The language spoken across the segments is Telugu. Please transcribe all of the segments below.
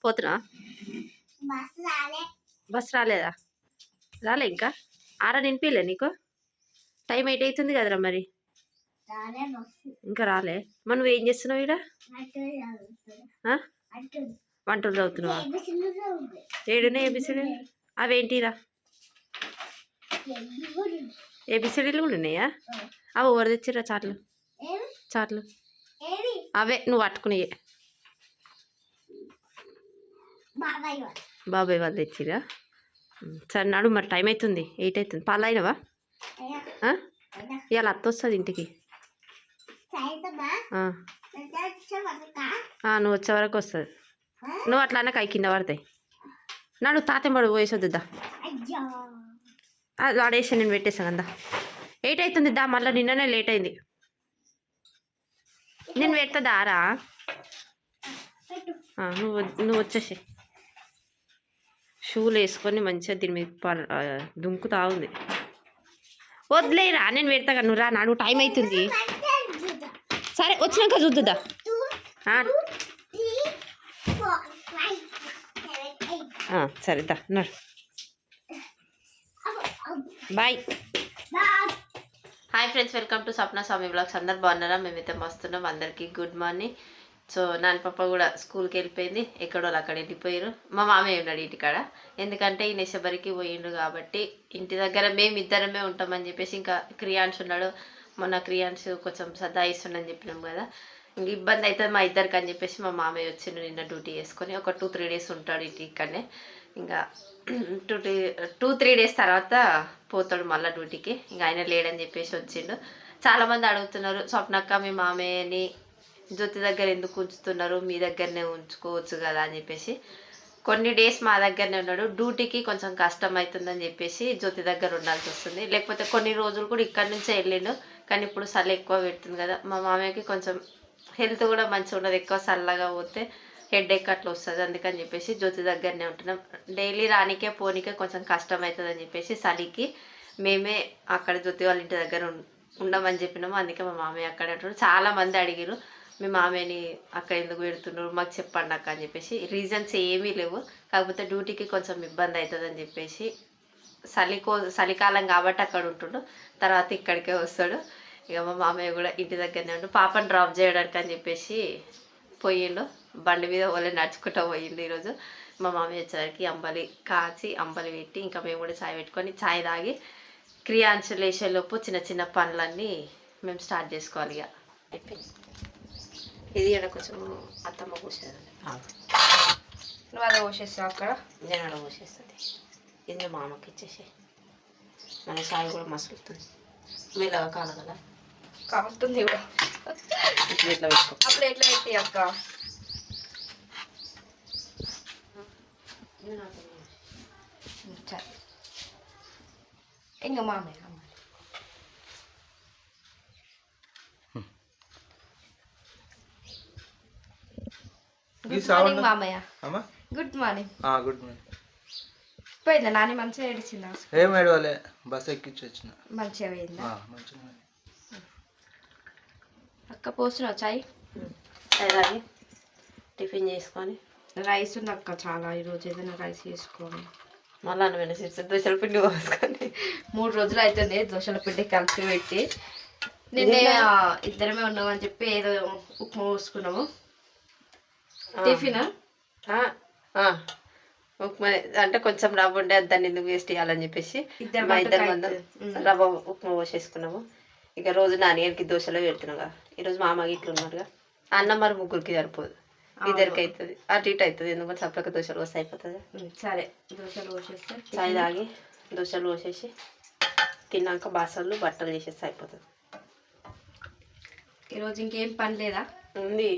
పోతున్నా బస్ రాలేదా? రాలే ఇంకా? ఆరా నింపిలే నీకు? టైం 8 అవుతుంది కదరా మరి. ఇంకా రాలే. మరి నువ్వు ఏం చేస్తున్నావు ఇక్కడ? వంటలు చదువుతున్నావా? ఏడునే ఏబిసిడి అవేంటిరా? ఏబిసిడీలు కూడా ఉన్నాయా? అవి ఎవరు తెచ్చిరా చాట్లు? చాట్లు అవే నువ్వు పట్టుకునే. బాబాయ్ వాళ్ళు తెచ్చిరా? సరే నాడు మరి టైం అవుతుంది 8 అవుతుంది. పాలు అయినవా? ఇవాళ అత్త వస్తుంది ఇంటికి. నువ్వు వచ్చే వరకు వస్తుంది. నువ్వు అట్లా అన్న కాయ కింద పడతాయి. నాడు తాతెంబడు పోయేసొద్దుద్దా. అది వాడేసి నేను పెట్టేసాను అందా. 8 అవుతుంది దా. మళ్ళీ నిన్ననే లేట్ అయింది. నేను పెడతా రా. నువ్వు వచ్చేసి షూలు వేసుకొని మంచిగా దీని మీద దుంకుతా ఉంది. వదిలేరా నేను పెడతా కదా. నువ్వు రా నాడు టైం అవుతుంది. సరే వచ్చినాక చూద్దుదా. సరే దా నడు. Bye. Hi friends, welcome to Sapna Swamy blogs. అందరు బాగున్నారా? మేమైతే మస్తున్నాం. అందరికీ గుడ్ మార్నింగ్. సో నాన్న పాప కూడా స్కూల్కి వెళ్ళిపోయింది. ఎక్కడో అక్కడ వెళ్ళిపోయారు. మా మామయ్య ఉన్నాడు ఇంటికాడ. ఎందుకంటే ఈ నెసబరికి పోయిండు కాబట్టి ఇంటి దగ్గర మేమిద్దరమే ఉంటామని చెప్పేసి. ఇంకా క్రియాన్స్ ఉన్నాడు. మొన్న క్రియాన్స్ కొంచెం సదాయిస్తుండని చెప్పినాం కదా. ఇంక ఇబ్బంది అవుతుంది మా ఇద్దరికి అని చెప్పేసి మా మామయ్య వచ్చిండు నిన్న డ్యూటీ చేసుకొని. ఒక 2-3 డేస్ ఉంటాడు ఇంటి ఇక్కడనే. ఇంకా 2-3 డేస్ తర్వాత పోతాడు మళ్ళీ డ్యూటీకి. ఇంకా ఆయన లేడని చెప్పేసి వచ్చిండు. చాలామంది అడుగుతున్నారు, స్వప్నక్క మీ మామయ్యని జ్యోతి దగ్గర ఎందుకు ఉంచుతున్నారు, మీ దగ్గరనే ఉంచుకోవచ్చు కదా అని చెప్పేసి. కొన్ని డేస్ మా దగ్గరనే ఉన్నాడు. డ్యూటీకి కొంచెం కష్టం అవుతుందని చెప్పేసి జ్యోతి దగ్గర ఉండాల్సి వస్తుంది. లేకపోతే కొన్ని రోజులు కూడా ఇక్కడి నుంచే వెళ్ళిండు. కానీ ఇప్పుడు చలి ఎక్కువ పెడుతుంది కదా. మా మామయ్యకి కొంచెం హెల్త్ కూడా మంచిగా ఉండదు. ఎక్కువ చల్లగా పోతే హెడేక్ అట్లా వస్తుంది. అందుకని చెప్పేసి జ్యోతి దగ్గరనే ఉంటున్నాం. డైలీ రానికే పోనీకే కొంచెం కష్టం అవుతుంది అని చెప్పేసి చలికి మేమే అక్కడ జ్యోతి వాళ్ళ ఇంటి దగ్గర ఉండమని చెప్పినాము. అందుకే మా మామయ్య అక్కడే ఉంటున్నాడు. చాలామంది అడిగారు, మీ మామయ్యని అక్కడ ఎందుకు పెడుతున్నారు మాకు చెప్పండి అక్క అని చెప్పేసి. రీజన్స్ ఏమీ లేవు, కాకపోతే డ్యూటీకి కొంచెం ఇబ్బంది అవుతుందని చెప్పేసి. చలికాలం కాబట్టి అక్కడ ఉంటుండు, తర్వాత ఇక్కడికే వస్తాడు. ఇక మా మామయ్య కూడా ఇంటి దగ్గరనే ఉండు. పాపను డ్రాప్ చేయడానికి అని చెప్పేసి పోయిండు. బండి మీద వాళ్ళే నడుచుకుంటూ పోయిండు. ఈరోజు మా మామయ్య వచ్చేసరికి అంబలి కాచి అంబలి పెట్టి ఇంకా మేము కూడా చాయ్ పెట్టుకొని చాయ్ తాగి క్రియాంశ లేచేలోపు చిన్న చిన్న పనులన్నీ మేము స్టార్ట్ చేసుకోవాలి. ఇక అయిపోయింది. ఇది ఇక్కడ కొంచెం అత్తమ్మ పోసేదండి. నువ్వు అదే పోసేస్తావు అక్కడ, నేను అక్కడ పోసేస్తుంది. ఇది మా అమ్మకి ఇచ్చేసి మన చాయ్ కూడా మసులుతుంది. మెల్లగా కాదు కదా, కాస్తుంది కూడా. ఇట్లా పెట్టుకో. అప్పుడు ఎట్లా పెట్టి అక్క? ఇంకా మామయ్య గుడ్ మార్నింగ్ మామయ్య. Good morning. Good morning. పోయిందా నాని? మంచిగా ఏడిచిందా? ఏం ఏడవలే, బస్ ఎక్కించి వచ్చిన. మంచిగా పోయిందా? మంచిగా. అక్క పోస్తున్నావు చాయ్? చాయ్ తాగి టిఫిన్ చేసుకొని. రైస్ ఉంది అక్క చాలా. ఈరోజు ఏదైనా రైస్ చేసుకోవాలి. మళ్ళీ అన్నమైన దోశల పిండి పోసుకొని 3 రోజులు అవుతుంది దోశల పిండి కలిపి పెట్టి. నిన్నే ఇద్దరమే ఉన్నామని చెప్పి ఏదో ఉప్మా పోసుకున్నాము. టిఫిన్ ఉప్మా అంటే కొంచెం రవ్వ ఉండే దాన్ని ఎందుకు వేస్ట్ చేయాలని చెప్పేసి మా ఇద్దరు మందం రవ్వ ఉప్మా పోసేసుకున్నాము. ఇక రోజు నాన్నగారికి దోశలో పెడుతున్నాగా. ఈరోజు మా అమ్మకి ఇట్లా ఉన్నారుగా. అన్నం మరి ముగ్గురికి సరిపోదు, ఇద్దరికి అవుతుంది. అటు ఇటు అవుతుంది. ఎందుకంటే సపరేట్గా దోశలు పోస్తే అయిపోతుంది. సరే దోశలు పోసేస్తే చాయ్ తాగి దోశలు పోసేసి తిన్నాక బాసలు బట్టలు చేసేస్తే అయిపోతుంది. ఈరోజు ఇంకేం పని లేదా? ఉంది.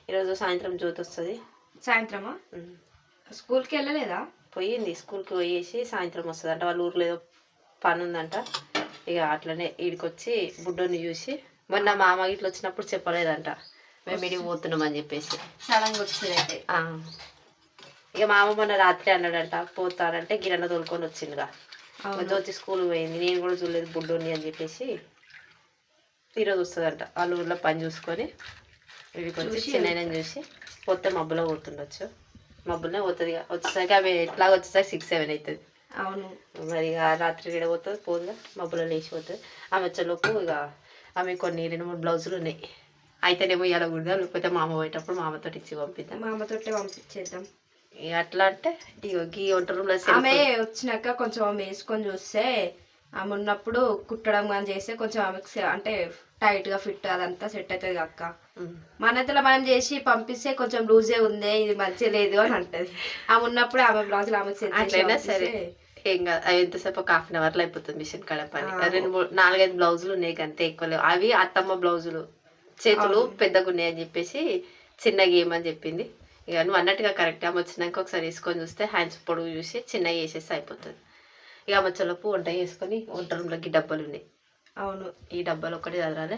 ఈరోజు సాయంత్రం జ్యోతి వస్తుంది. సాయంత్రమా? స్కూల్కి వెళ్ళలేదా? పోయింది. స్కూల్కి పోయేసి సాయంత్రం వస్తుంది అంట. వాళ్ళ ఊర్లో ఏదో పని ఉందంట. ఇక అట్లనే ఈడికి వచ్చి బుడ్డోని చూసి, మొన్న మా అమ్మ ఇట్లా వచ్చినప్పుడు చెప్పలేదంట మేము ఇడికి పోతున్నాం అని చెప్పేసి. సడన్గా వచ్చిందంటే ఇక మా అమ్మ మొన్న రాత్రి అన్నాడంట పోతానంటే గిరన్న తోలుకొని వచ్చిందిగా. జ్యోతి స్కూల్ పోయింది, నేను కూడా చూడలేదు బుడ్డోని అని చెప్పేసి. ఈరోజు వస్తుందంట. వాళ్ళ ఊర్లో పని చూసుకొని వీడికి వచ్చి చిన్న చూసి పోతే మబ్బులో పోతుండొచ్చు. మబ్బులనే పోతుంది ఇక వచ్చేసరికి ఆమె ఎట్లా వచ్చేసరికి 6-7 అవుతుంది. అవును మరి ఇక రాత్రి వీడ పోతుంది పోదుగా మబ్బులో లేచిపోతుంది. ఆమె వచ్చేలోపు ఇక ఆమె కొన్ని 2-3 బ్లౌజులు ఉన్నాయి. అయితేనేమో ఇవాళ కుడదా, లేకపోతే మామ పోయేటప్పుడు మామతో ఇచ్చి పంపిద్దాం. మా అమ్మతోటే పంపించేద్దాం. ఇక అట్లా అంటే ఇక ఈ వంట రూమ్లో ఆమె వచ్చినాక కొంచెం ఆమె వేసుకొని చూస్తే ఆమె ఉన్నప్పుడు కుట్టడం కానీ చేస్తే కొంచెం ఆమెకు అంటే టైట్గా ఫిట్ అదంతా సెట్ అవుతుంది అక్క. మనతో మనం చేసి పంపిస్తే కొంచెం లూజే ఉంది, ఇది మంచిగా లేదు అని అంటది. ఆమె ఉన్నప్పుడు ఆమె బ్లౌజులు ఆమె అట్లయినా సరే ఏం కాదు. అవి ఎంతసేపు ఒక 1/2 అవర్లో అయిపోతుంది మిషన్ కాడ పని. 2-4-5 బ్లౌజులు ఉన్నాయి అంతే, ఎక్కువ లేవు. అవి అత్తమ్మ బ్లౌజులు చేతులు పెద్దగా ఉన్నాయి అని చెప్పేసి చిన్నగా ఏమని చెప్పింది. ఇక నువ్వు అన్నట్టుగా కరెక్ట్. ఆమె వచ్చినాక ఒకసారి వేసుకొని చూస్తే హ్యాండ్స్ పొడుగు చూసి చిన్నగా వేసేసి అయిపోతుంది. ఇక ఆమె వచ్చేలోపు వంట చేసుకొని వంట రూమ్లోకి డబ్బాలు ఉన్నాయి. అవును ఈ డబ్బాలు ఒకటి చదరాలి.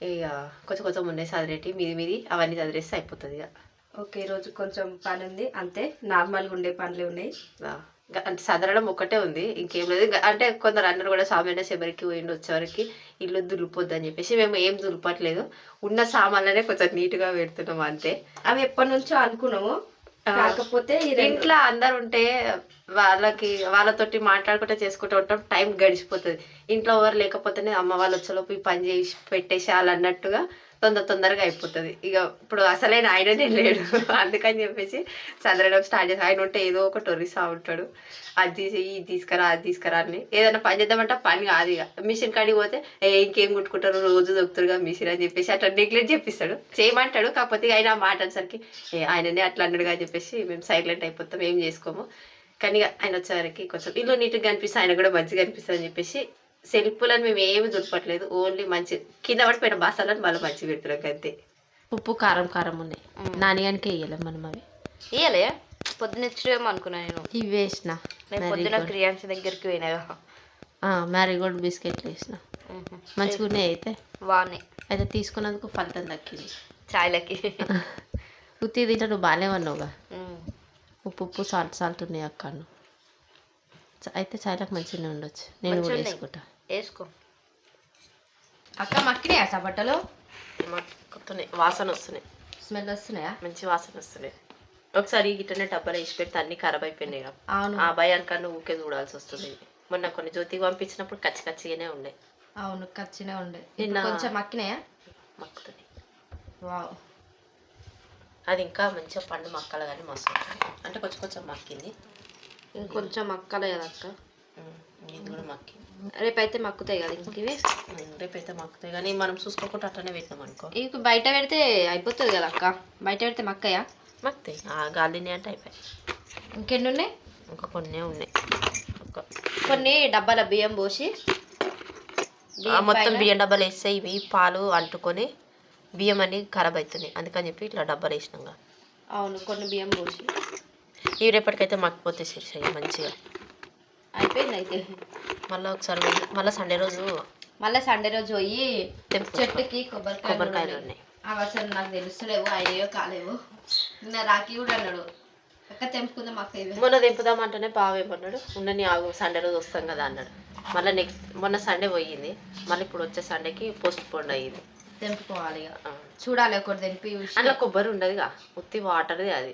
ఇక కొంచెం కొంచెం ఉన్నాయి చదిరేటి మీది అవన్నీ చదిరేస్తే అయిపోతుంది. ఇక ఓకే, ఈరోజు కొంచెం పని ఉంది అంతే, నార్మల్గా ఉండే పనులు ఉన్నాయి. అంటే చదరడం ఒక్కటే ఉంది, ఇంకేం లేదు. అంటే కొందరు అన్నారు కూడా సామాన్య శబరికి పోయిండి వచ్చేవరకు ఇల్లు దులిపొద్దు అని చెప్పేసి మేము ఏం దులిపట్లేదు. ఉన్న సామాన్లనే కొంచెం నీట్గా పెడుతున్నాము అంతే. అవి ఎప్పటి నుంచో అనుకున్నాము, కాకపోతే ఇంట్లో అందరు ఉంటే వాళ్ళతోటి మాట్లాడుకుంటే చేసుకుంటూ ఉంటాం, టైం గడిచిపోతుంది. ఇంట్లో ఎవరు లేకపోతేనే అమ్మ వాళ్ళు వచ్చేలోపు ఈ పని చేసి పెట్టేసేయాలి అన్నట్టుగా తొందరగా అయిపోతుంది. ఇక ఇప్పుడు అసలైన ఆయననే లేడు, అందుకని చెప్పేసి చదవడం స్టార్ట్ చేసి ఆయన ఉంటే ఏదో ఒకటి ఒరిస్తా ఉంటాడు. అది ఇది తీసుకురా అది తీసుకురా అని ఏదైనా పని చేద్దామంటే పని కాదు. ఇక మిషన్ కాడికి పోతే ఇంకేం కుట్టుకుంటారు రోజు దొక్కుతారుగా మిషన్ అని చెప్పేసి అట్లా నెగ్లెక్ట్ చేపిస్తాడు, చేయమంటాడు. కాకపోతే ఆయన మాట అనేసరికి ఆయననే అట్లా అన్నాడుగా అని చెప్పేసి మేము సైలెంట్ అయిపోతాం, ఏం చేసుకోము. కానీ ఆయన వచ్చేసరికి కొంచెం ఇల్లు నీట్గా కనిపిస్తే ఆయన కూడా మంచిగా అనిపిస్తుంది అని చెప్పేసి సెల్ఫ్లను మేము ఏమి దులపట్లేదు, ఓన్లీ మంచి కింద పడిపోయిన బాసాలను మళ్ళీ మంచిగా పెడుతున్నాం అంతే. ఉప్పు కారం ఉన్నాయి, నానిగానికి వేయలేం మనం. అవి ఇయ్యలే పొద్దున ఇచ్చేమో అనుకున్నా నేను. ఇవి వేసిన పొద్దున క్రియాన్స్ దగ్గరికి పోయినాగా, మ్యారీగోల్డ్ బిస్కెట్లు వేసిన మంచిగా ఉన్నాయి. అయితే బాగున్నాయి. అయితే తీసుకున్నందుకు ఫలితం దక్కింది చాయ్లకి. ఉత్తి తింటే నువ్వు బాగానే ఉన్నావుగా. ఉప్పు సాల్ట్ ఉన్నాయి అక్క. అయితే చాయ్లకు మంచిగానే ఉండొచ్చు, నేను కూడా వేసుకుంటా. వేసుకో అక్క. మక్కినాయా సబట్టలు? మక్కుతున్నాయి, వాసన వస్తున్నాయి, స్మెల్ వస్తున్నాయా? మంచి వాసన వస్తున్నాయి. ఒకసారి గిట్టనే డబ్బాలో వేసి పెడితే అన్ని ఖరాబ్ అయిపోయినాయి. అవును, ఆ భయానికన్నా ఊకే చూడాల్సి వస్తుంది. మొన్న కొన్ని జ్యోతికి పంపించినప్పుడు కచ్చిగానే ఉండే. అవును ఖచ్చితంగా ఉండే. నిన్న కొంచెం మక్కినాయా? మక్కుతున్నాయి. వావ్, అది ఇంకా మంచిగా పండు మక్కలు కానీ మస్తు అంటే కొంచెం మక్కింది. ఇంకొంచెం మక్కలే కదా అక్క. ఇది కూడా మక్కింది. రేపైతే మక్కుతాయి కదా ఇంక ఇవి. రేపైతే మక్కుతాయి కానీ మనం చూసుకోకుండా అట్లనే పెట్టినాం అనుకో. ఇవి బయట పెడితే అయిపోతుంది కదా అక్క. బయట పెడితే మక్కయా? మక్కుతాయి. గాలిని అంటే అయిపోయాయి. ఇంకెన్ని ఉన్నాయి? ఇంకా కొన్ని ఉన్నాయి. కొన్ని డబ్బాల బియ్యం పోసి మొత్తం బియ్యం డబ్బాలు వేస్తే ఇవి పాలు అంటుకొని బియ్యం అన్ని ఖరాబ్ అవుతున్నాయి, అందుకని చెప్పి ఇట్లా డబ్బాలు వేసినాగా. అవును, కొన్ని బియ్యం పోసి ఇవి రేపటికైతే మక్కిపోతే శీర్షయ్య మంచిగా అయిపోయింది. అయితే మళ్ళీ ఒకసారి మళ్ళీ సండే రోజు పోయి చెట్టుకి కొబ్బరికాయలు ఉన్నాయి. అవి అసలు నాకు తెలుస్తలేవు, అయినాయో కాలేవు. నిన్న రాఖీ కూడా అన్నాడు అక్క తెంపుకుందాం అక్క. ఇవి మొన్న తెంపుదామంటేనే బాగా ఏమన్నాడు, ఉండని ఆగు సండే రోజు వస్తాం కదా అన్నాడు. మళ్ళీ మొన్న సండే పోయింది, మళ్ళీ ఇప్పుడు వచ్చే సండేకి పోస్ట్ పోన్ అయ్యింది. తెంపుకోవాలి ఇక, చూడాలి ఒకటి తెంపి. అందులో కొబ్బరి ఉండదుగా, ఉత్తి వాటర్దే. అది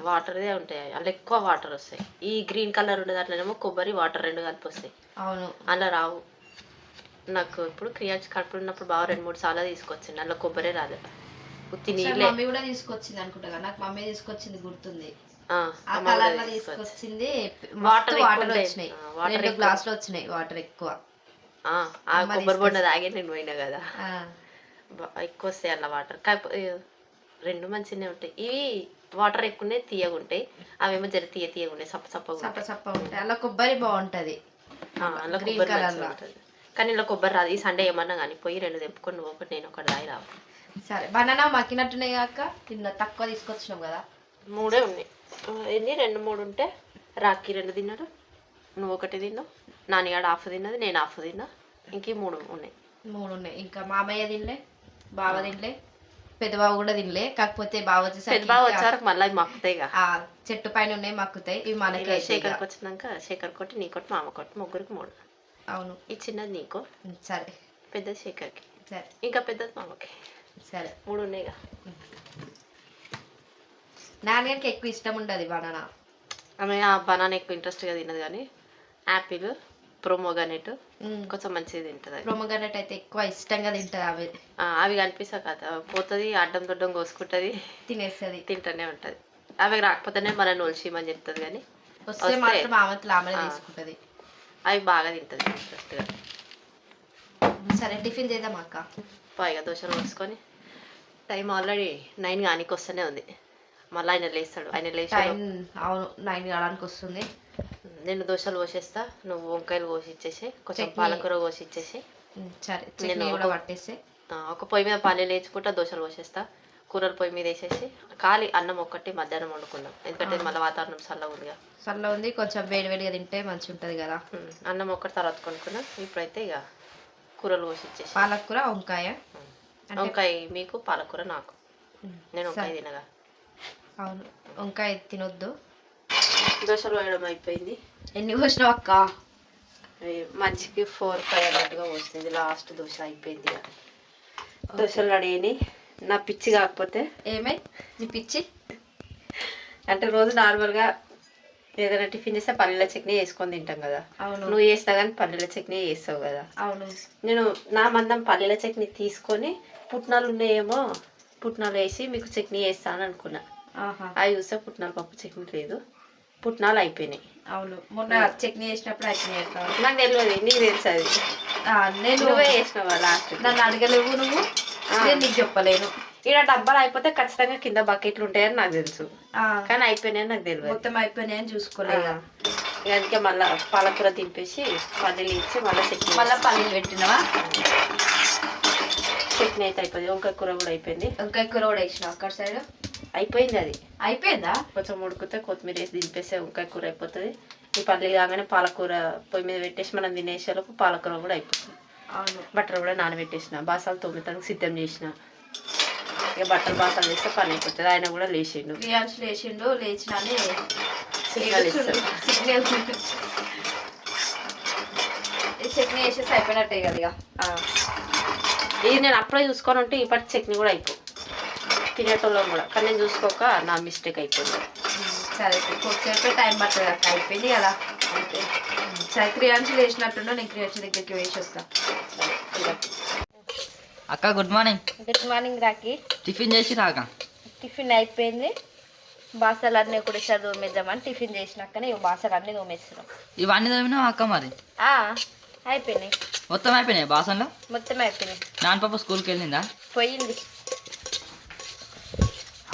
వాటర్దే ఉంటాయి, అందులో ఎక్కువ వాటర్ వస్తాయి. ఈ గ్రీన్ కలర్ ఉండదు, అట్లనేమో కొబ్బరి వాటర్ రెండు కలిపి వస్తాయి. అవును, అలా రావు. నాకు ఇప్పుడు క్రియాన్స్ కడుపులు ఉన్నప్పుడు బాగా 2-3 సార్లు తీసుకొచ్చింది, అందులో కొబ్బరి రాదు, ఉత్తి నీళ్ళే. మమ్మీ కూడా తీసుకొచ్చింది అనుకుంటా, నాకు మమ్మీ తీసుకొచ్చింది గుర్తుంది. తీసుకొచ్చింది. వాటర్ వచ్చినాయి, 2 గ్లాసులు వచ్చినాయి వాటర్ ఎక్కువ. కొబ్బరి బొండ తాగే నేను పోయినా కదా, ఎక్కువ వస్తాయి అలా వాటర్. కాకపోతే 2 మంచిగానే ఉంటాయి. ఇవి వాటర్ ఎక్కువనే తీయగా ఉంటాయి, అవేమో జర తీయగా ఉంటాయి, సప్ప ఉంటాయి. అలా కొబ్బరి బాగుంటది, అందులో కొబ్బరి ఉంటుంది. కానీ ఇలా కొబ్బరి రాదు. ఈ సండే ఏమన్నా కానీ పోయి 2 తెంపుకొని నువ్వు ఒకటి నేను ఒకటి దాయి రావు. సరే, బనానా మక్కినట్టున్నాయి కాక నిన్న తక్కువ తీసుకొచ్చినాం కదా. 3 ఉన్నాయి. ఎన్ని 2-3 ఉంటే రాఖీ 2 తిన్నాడు, నువ్వు ఒకటి తిన్నావు, నాన్నగాడు హాఫ్ తిన్నది, నేను హాఫ్ తిన్నా, ఇంక 3 ఉన్నాయి. ఇంకా మామయ్య తినలే, బావ తినలే, పెద్దబావ కూడా తినలే. కాకపోతే బావ వచ్చారు మళ్ళీ మక్కుతాయి, చెట్టు పైన ఉన్నాయి మక్కుతాయి. ఇవి మనకి శేఖర్కి వచ్చినాక శేఖర్ కొట్టి నీ కొట్టి మామ కొట్టి ముగ్గురికి 3. అవును, ఈ చిన్నది నీకో, సరే, పెద్దది శేఖర్కి, సరే, ఇంకా పెద్దది మామకి, సరే 3 ఉన్నాయిగా. నాన్నగారికి ఎక్కువ ఇష్టం ఉండదు బనానా. ఆమె ఆ బనానా ఎక్కువ ఇంట్రెస్ట్గా తినదు కానీ యాపిల్ ప్రోమోగానెట్ కొంచెం మంచిగా తింటుంది అది. ప్రొమోగనెట్ అయితే ఎక్కువ ఇష్టంగా తింటుంది అవి. అవి కనిపిస్తా కదా పోతుంది, అడ్డం దొడ్డం కోసుకుంటుంది, తినేస్తుంది. తింటూనే ఉంటుంది. అవి రాకపోతేనే మన నోల్చిమని చెప్తుంది కానీ వస్తే మాత్రం ఆమెతో ఆమెనే తీసుకుంటుంది. అవి బాగా తింటుంది ఇంట్రెస్ట్గా. సరే టిఫిన్ చేద్దాం అక్క. పైగా దోశలు పోసుకొని టైం ఆల్రెడీ 9 కానికి వస్తూనే ఉంది. మళ్ళీ ఆయన లేస్తాడు. ఆయన లేచి టైం అవును 9 కావడానికి వస్తుంది. నేను దోశలు పోసేస్తా, నువ్వు వంకాయలు కోసి ఇచ్చేసి కొంచెం చట్నీ. పాలకూర కోసి ఇచ్చేసి సరే నేను చట్నీ కూడా పట్టేసి ఒక పొయ్యి మీద పల్లీలు వేసుకుంటా, దోశలు పోసేస్తా. కూరలు పొయ్యి మీద వేసేసి ఖాళీ అన్నం ఒక్కటి మధ్యాహ్నం వండుకున్నాం. ఎందుకంటే మళ్ళీ వాతావరణం చల్లగా ఉందిగా. చల్ల ఉంది, కొంచెం వేడివేడిగా తింటే మంచిగా ఉంటుంది కదా. అన్నం ఒక్కటి తర్వాత కొనుక్కున్నాం. ఇప్పుడైతే ఇక కూరలు కోసి ఇచ్చేసి పాలకూర వంకాయ. వంకాయ మీకు, పాలకూర నాకు. నేను వంకాయ సరే. తినగా. అవును వంకాయ తినొద్దు. దోశలు వేయడం అయిపోయింది. ఎన్ని పోసినావు అక్క? మంచికి 4-5 అన్నట్టుగా పోసింది. లాస్ట్ దోశ అయిపోయింది. దోశలు రెడీ అయినాయి. నా పిచ్చి కాకపోతే ఏమై నీ పిచ్చి అంటే రోజు నార్మల్గా ఏదైనా టిఫిన్ చేస్తే పల్లీల చట్నీ వేసుకొని తింటాం కదా. అవును నువ్వు చేస్తా కానీ పల్లీల చట్నీ వేస్తావు కదా. అవును. నేను నా మందం పల్లీల చట్నీ తీసుకొని పుట్నాలు ఉన్నాయేమో పుట్నాలు వేసి మీకు చట్నీ వేస్తాను అనుకున్నా. ఆహా అవి చూస్తే పుట్నాల పప్పు చట్నీ లేదు, పుట్నాలు అయిపోయినాయి. అవును మొన్న చట్నీ చేసినప్పుడు అయిపోయినాయి అక్క. నాకు తెలియదు, నీకు తెలుసు అది. నేను నువ్వే చేసినావా లాస్ట్? నన్ను అడగలేవు నువ్వు, నేను నీకు చెప్పలేను. ఇక్కడ డబ్బాలు అయిపోతే ఖచ్చితంగా కింద బకెట్లు ఉంటాయని నాకు తెలుసు, కానీ అయిపోయినాయని నాకు తెలియదు. మొత్తం అయిపోయినాయని చూసుకోలేదు. ఇక అందుకే మళ్ళీ పాలకూర దింపేసి పల్లీలు ఇచ్చి మళ్ళీ చట్నీ మళ్ళీ పల్లీలు పెట్టినావా? చట్నీ అయితే అయిపోయింది. వంకాయ కూర కూడా అయిపోయింది. వంకాయ కూర కూడా వేసినావు అక్కడ సైడ్? అయిపోయింది అది. అయిపోయిందా? కొంచెం ఉడికితే కొత్తిమీర వేసి దింపేస్తే వంకాయ కూర అయిపోతుంది. ఈ పల్లీలు కాగానే పాలకూర పొయ్యి మీద పెట్టేసి మనం తినేసేలోపు పాలకూర కూడా అయిపోతుంది. అవును. బట్టలు కూడా నానబెట్టేసిన, బాసాలు 9 సిద్ధం చేసిన. ఇక బట్టలు బాసాలు వేస్తే పని అయిపోతుంది. ఆయన కూడా లేచిండు. బిర్యానీ లేచిండు, లేచినని సిగ్నల్ ఇస్తాడు. సిగ్నల్ చట్నీ వేసేసి అయిపోయినట్టే కదా ఇక. ఇది నేను అప్పుడే చూసుకొని ఉంటే ఇప్పటి చట్నీ కూడా అయిపో తినేటోళ్ళం కూడా, కానీ నేను చూసుకోక నా మిస్టేక్ అయిపోయింది. సరే కొద్దిసేపే టైం పడుతుంది అక్క. అయిపోయింది కదా. అంతే. సరే క్రియాంశి లేచినట్టున్నా, నేను క్రియాంశి దగ్గరికి వేసి వస్తా. అక్క గుడ్ మార్నింగ్. గుడ్ మార్నింగ్ రాకి. టిఫిన్ చేసి రాక. టిఫిన్ అయిపోయింది. బాసలు అన్నీ కూడా సార్ తోమేద్దామని టిఫిన్ చేసినాకనే ఇవి బాసలు అన్నీ తోమేస్తున్నాం. ఇవన్నీ తోమినా అక్క మరి? అయిపోయినాయి. మొత్తం అయిపోయినాయి బాసన్లో? మొత్తం అయిపోయినాయి. నాన్న పాప స్కూల్కి వెళ్ళిందా? పోయింది.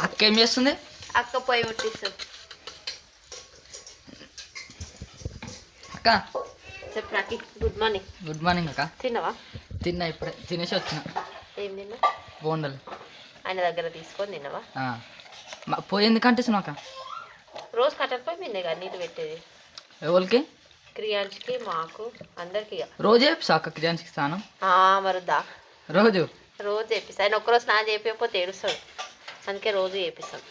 అక్క ఏం చేస్తుంది? అక్క పోయి ముట్టిస్తుంది. అక్క చెప్పు Rakhi. Good morning. Good morning అక్క. తిన్నావా? తిన్నా, ఇప్పుడే తినేసి వచ్చిన. ఏం తిన్నా? బోండలు. ఆయన దగ్గర తీసుకొని తిన్నావా? పోయి ఎందుకు అంటేసిన అక్క? రోజు కట్టకపోయి మీనే కదా నీళ్ళు పెట్టేది. ఎవరికి? క్రియాంష్కి, మాకు, అందరికి. రోజు చేపిస్తా అక్క క్రియాన్స్కి స్నానం? మరుద్దా రోజు రోజు చేపిస్తా. ఆయన ఒక్కరోజు స్నానం చేయకపోతే ఏడుస్తాడు, అందుకే రోజు చేపిస్తాం.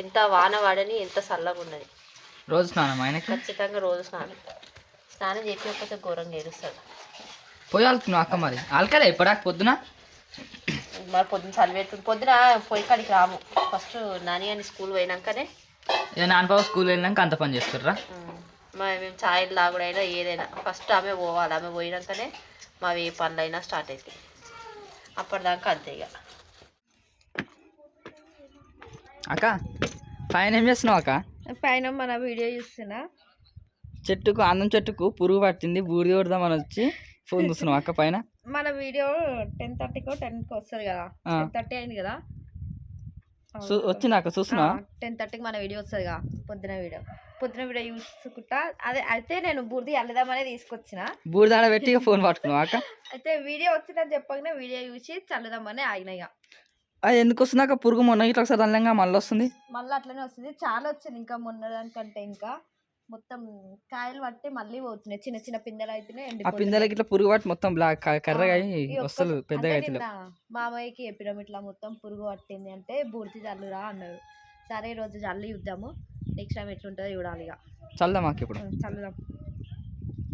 ఎంత వాన వాడని, ఎంత చల్లగా ఉన్నది. రోజు స్నానం ఆయనకి? ఖచ్చితంగా రోజు స్నానం చేయకపోతే ఘోరంగా ఏడుస్తాడు. పోయి వెళ్తున్నావు అక్క మరి? అలకలే ఇప్పటిదాకా పొద్దున? మరి పొద్దున చలి పెడుతుంది. పొద్దున పోయి కాడికి రాము. ఫస్ట్ నాని అని స్కూల్ పోయినాకనే ఇక నాన్న పాప స్కూల్ వెళ్ళినాక అంత పని చేస్తారా? మేము ఛాయలు లాగుడైనా ఏదైనా ఫస్ట్ ఆమె పోవాలి. ఆమె పోయినాకనే మావి ఏ పనులైనా స్టార్ట్ అవుతాయి. అప్పటిదాకా అంతే ఇక. అక్క పైన ఏం చేస్తున్నావు అక్క? పైన మన వీడియో చూస్తున్నా. చెట్టుకు అందం చెట్టుకు పురుగు పట్టింది, బూడిద కొడదామని వచ్చి ఫోన్ చూస్తున్నావు అక్క పైన. మన వీడియో 10:30కో 10కి వస్తుంది కదా. 10:30 అయింది కదా. వచ్చింది అక్క చూస్తున్నావా? 10:30కి మన వీడియో వస్తుంది కదా. పొద్దున వీడియో చూసుకుంటా. అదే అయితే నేను బూర్ది అల్లదామనే తీసుకొచ్చిన. బూడిదాడ పెట్టి ఇక ఫోన్ పట్టుకున్నావు అక్క? అయితే వీడియో వచ్చిందని చెప్పగానే వీడియో చూసి చల్లుదామని ఆగినాయి. అది ఎందుకు వస్తుంది అక్క పురుగు? మొన్న ఇట్లా ఒకసారి అల్లంగా మళ్ళీ వస్తుంది. మళ్ళీ అట్లనే వస్తుంది. చాలా వచ్చింది ఇంకా మొన్న దానికంటే. ఇంకా మొత్తం కాయలు పట్టి మళ్ళీ పోతున్నాయి. చిన్న చిన్న పిందెలు అయితేనే ఆ పిందెలకి ఇట్లా పురుగు పట్టి మొత్తం బ్లాక్ కర్రగా అయ్యి వస్తుంది పెద్దగా అవుతుంది. మామయ్యకి చెప్పినాం ఇట్లా మొత్తం పురుగు పట్టింది అంటే బూడిది చల్లురా అన్నారు. సరే ఈరోజు చల్లి చూద్దాము, నెక్స్ట్ టైం ఎట్లుంటుందో చూడాలి. ఇక చల్దాం మాకు ఇప్పుడు. చల్లుదాం.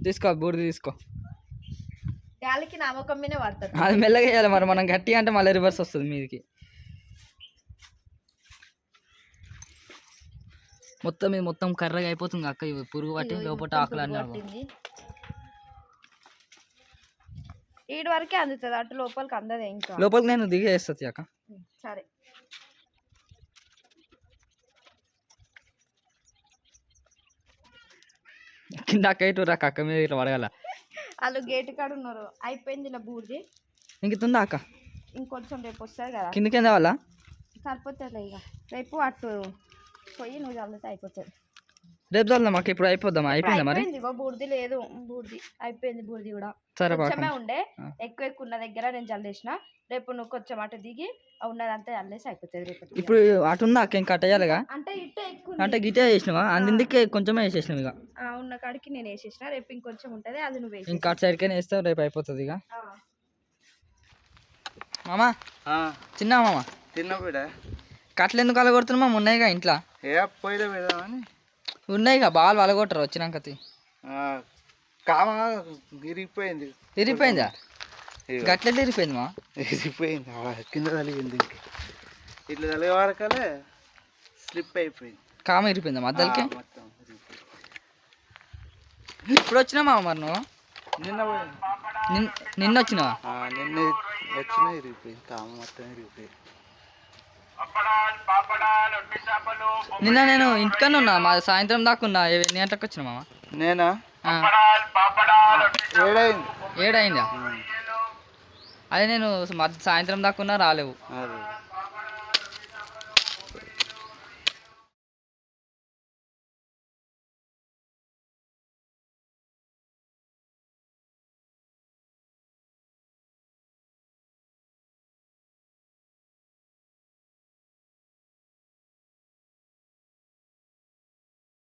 తీసుకో బూడిద తీసుకో. గాలికి నామకం మీదే పడుతుంది. అది మెల్లగా వేయాలి మరి, మనం గట్టిగా అంటే మళ్ళీ రివర్స్ వస్తుంది మీదికి. మొత్తం ఇది మొత్తం కర్రగా అయిపోతుంది అక్క. ఇవి పురుగు పట్టి లోపల ఆకులు అన్నీ అవ్వవు. ఈడు వరకే అందుతుంది, అటు లోపలికి అందదే ఇంకా. లోపలికి నేను దిగి వేస్తుంది అక్క. సరే కింద అక్క ఇటు రా అక్క మీద ఇట్లా పడగల. వాళ్ళు గేట్ కాడ ఉన్నారు. అయిపోయింది ఇలా బూర్ది. ఇంక తుందా అక్క? ఇంకొంచెం రేపు వస్తుంది కదా, కిందకి ఏం కావాలా? సరిపోతుంది ఇక. రేపు అటు పోయి నువ్వు చల్లితే అయిపోతుంది. రేపు చల్దాం అక్క. ఇప్పుడు అయిపోద్దాం. అయిపోయిందా మరి? ఇగో బూర్ది లేదు, బూర్ది అయిపోయింది. బూర్ది కూడా సరే కొంచెమే ఉండే, ఎక్కువ ఎక్కువ ఉన్న దగ్గర నేను చల్లేసిన. రేపు నువ్వు కొంచెం అటు దిగి ఉన్నదంతా చల్లేసి అయిపోతుంది రేపు. ఇప్పుడు అటు ఉందా అక్క? ఇంకా కట్టేయాలిగా అంటే ఇట్టే ఎక్కువ అంటే గిటే చేసినావా? అందుకే కొంచెమే వేసేసినావు ఇక. ఉన్న కాడికి నేను వేసేసిన. రేపు ఇంకొంచెం ఉంటుంది, అది నువ్వు వేసి. ఇంకా అటు సైడ్కైనా వేస్తావు, రేపు అయిపోతుంది ఇక. మామా చిన్న మామ తిన్నా బిడ కట్లు ఎందుకు అలగొడుతున్నావు మామ? ఉన్నాయిగా ఇంట్లో. ఏ పోయిలో పెడదామని. ఉన్నాయిగా బాగా అలగొట్టరు వచ్చినాక. కామ ఇరిగిపోయింది. ఇరిగిపోయిందా? గట్లెట్లా ఇరిగిపోయింది మా? ఇరిగిపోయింది, కింద తలిగింది. ఇట్లా తలిగే వరకలే స్లిప్ అయిపోయింది. కామ ఇరిగిపోయిందా మద్దలకి? మొత్తం ఇప్పుడు వచ్చినా మామ మరి నువ్వు? నిన్న నిన్న వచ్చినావా? నిన్న వచ్చినా ఇరిగిపోయింది, కామ మొత్తం ఇరిగిపోయింది. నిన్న నేను ఇంటికన్నా ఉన్నా, మా సాయంత్రం దాకా ఉన్నా. ఎన్ని గంటలకు వచ్చినా మామ? నేనా? 7 అయింది. 7 అయిందా? అదే నేను సాయంత్రం దాకా ఉన్నా, రాలేవు. అదే